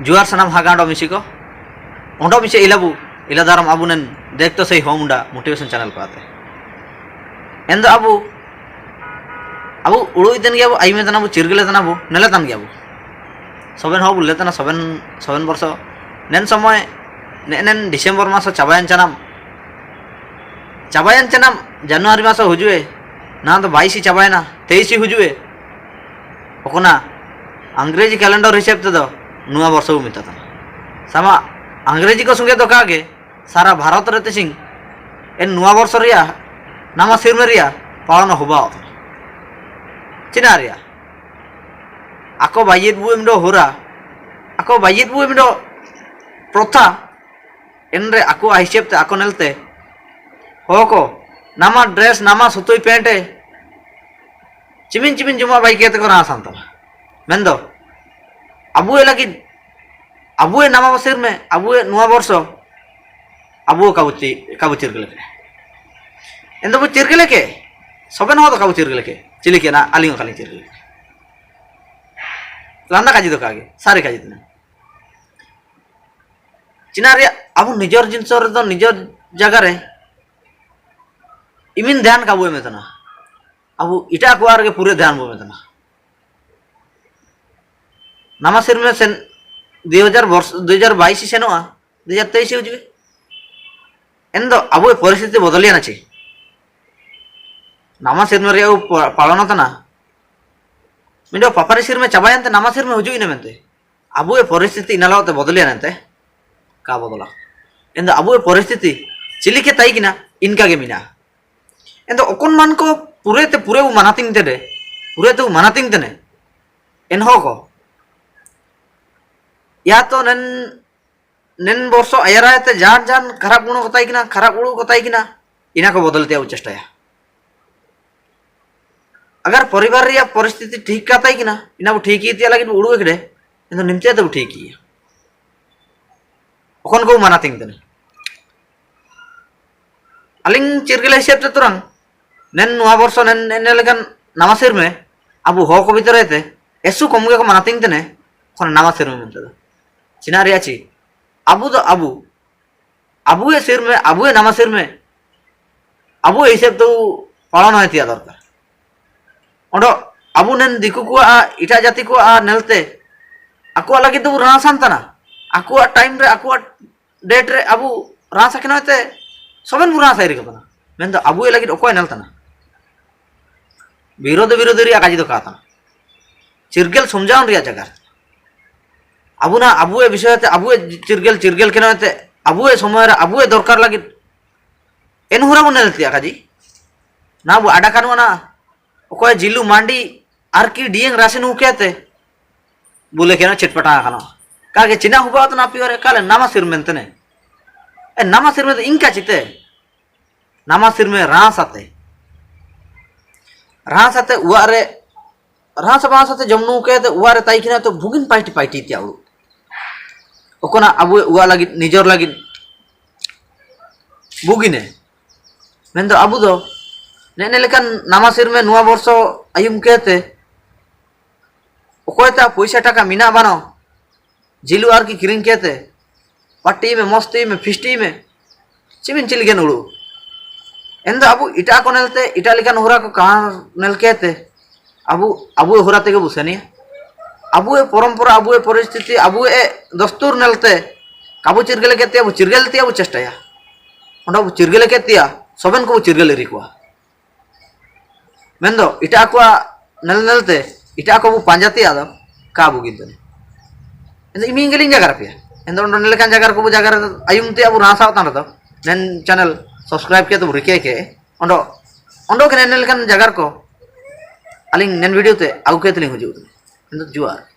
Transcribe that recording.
जुआर सनाम हागाडो मिसी को ओंडो मिसे इलाबू इला दारम अबुनन देखतो सही होमुंडा मोटिवेशन चैनल को आते एंदो अबू अबू उड़ो इतन गया आई में तना चिरगले तना नेले तन गया सबेन हो बुले तना सबेन सबेन वर्ष नेन समय नेन डिसेम्बर मास चाबायन चनाम जानुआरी मास हुजुए ना तो 22 चाबायना 23 हुजुए ओकना अंग्रेजी कैलेंडर हिसाब ते दो नुआ वर्ष को मिता सामा अंग्रेजी को संगे तो कागे सारा भारत रे सिंह एन नुआ वर्ष रिया नामा सिर में रिया पालन होबा चिना रिया आको बायेत बु एमडो होरा आको बायेत बु एमडो प्रथा एनरे आको हिसाब ते आको नेलते होको नामा ड्रेस नामा सुतोई पेंटे चिमिन चिमिन जुमा बाई केते को रासांत मेंदो अबुए लगी अबुए नामा बसिर में अबुए नुआ वर्ष अबुए काबु चिरगले के एंदो बु चिरगले के सबेन हो तो काबु चिरगले के चिली के ना अलिंग खाली चिरगले लांदा काजी तो कागे सारे काजी तना चिना रे अबु निजर जिनस रे तो निजर जगह रे इमिन ध्यान काबुए में तना अबु इटा कुआर के पूरे ध्यान बो में तना नामा सिर में सेन 2022 सेनोआ 2023 हुजुए एंदो अबु परिस्थिति बदलिया ना चे नामा सिर में रिया पालन तना मिंडो पापारी सिर में चाबायन ते नामा सिर में हुजुई ने मेंते अबु परिस्थिति इनालाते बदलिया नते का बदला एंदो अबु परिस्थिति चिली के ताई किना इनका के मिना एंदो ओकोन मान को पूरे वो मनातिंग ते रे पूरे तो मनातिंग ते ने एन हो को या तो नेन वर्षो अयरा ते जान खराब गुण बताई किना खराब उड़ू बताई किना इना को बदलते आ चेष्टाया अगर परिवार या परिस्थिति ठीक का ताई किना इना वो ठीक ही तिया लगी उड़ू एकड़े एंदो निमते तो ठीक ही ओखन को मनातिंग ते ने अलिंग चिरगले हिसाब ते तुरंग नेन नुआ वर्ष नेन लेकिन नामासिर में अब हो को भीतर रहते ऐसु कम को मनातिंग ते ने खन नामासिर में मिलता चिना रिया ची अबू तो अबू ए सिर में अबू ए नामासिर में अबू हिसाब तो पालन है तिया दरकार ओडो अबू नेन दिकु को इटा जाति को नेलते आको लगी तो राना सांतना आको टाइम रे आको डेट रे अबू राना सकिनते सबन बुरा साइरी कतना मेन तो अबू लगी ओको नेलतना विरोध रिया काजी तो कहता चिरगेल समझाउन रिया जगह अबुना अबुए विषय ते अबुए चिरगेल के नते अबुए समय अबुए दरकार लगी एनहुरा बन नेलतिया काजी ना बु आडा कानुना ओको जिलु मांडी आर की डिएंग रासिन हुकेते बोले के ना चिटपटा खाना कागे चिना हुबा तो ना पियोरे काले नामा सिर मेंतने ए नामा सिर में तो इनका चिते नामा सिर में रास आते उआरे रास बासाते जमनु के ते उआरे ताइखिना तो भुगिन पाइटी त्या ओकोना अबु उआ लगी निजर लगी बुगिने मेन तो अबु दो नेने लेकिन नामा सिर में नुआ वर्ष आयुम कहते ओकोयता पैसा टाका मिना बानो जिलु आर की किरिंग कहते पार्टी में मस्ती में फिस्टी में चिमिन चिल गेन उड़ू एंदो अबु इटा को नेलते इटा लेकिन होरा को कहां नेल कहते अबु होरा तेगे बुसनिया अबु परंपरा अबु परिस्थिति अबु दस्तूर नेलते काबु चिरगले केतिया अबु चिरगल तिया अबु चेष्टाया ओंडा अबु चिरगले केतिया सबन को चिरगले रिकुआ मेंदो इटा को नेलते इटा को पांजातिया द का बुगिदने एंदो इमिंगलिंग जगह पे एंदो ओंडो नेलकान जगह को जगह आयुम ते अबु रासा तान द नेन चैनल सब्सक्राइब किया तो रिके के ओंडो के नेलकान जगह को अलिंग नेन वीडियो ते आउ केतलिंग हुजू जुआर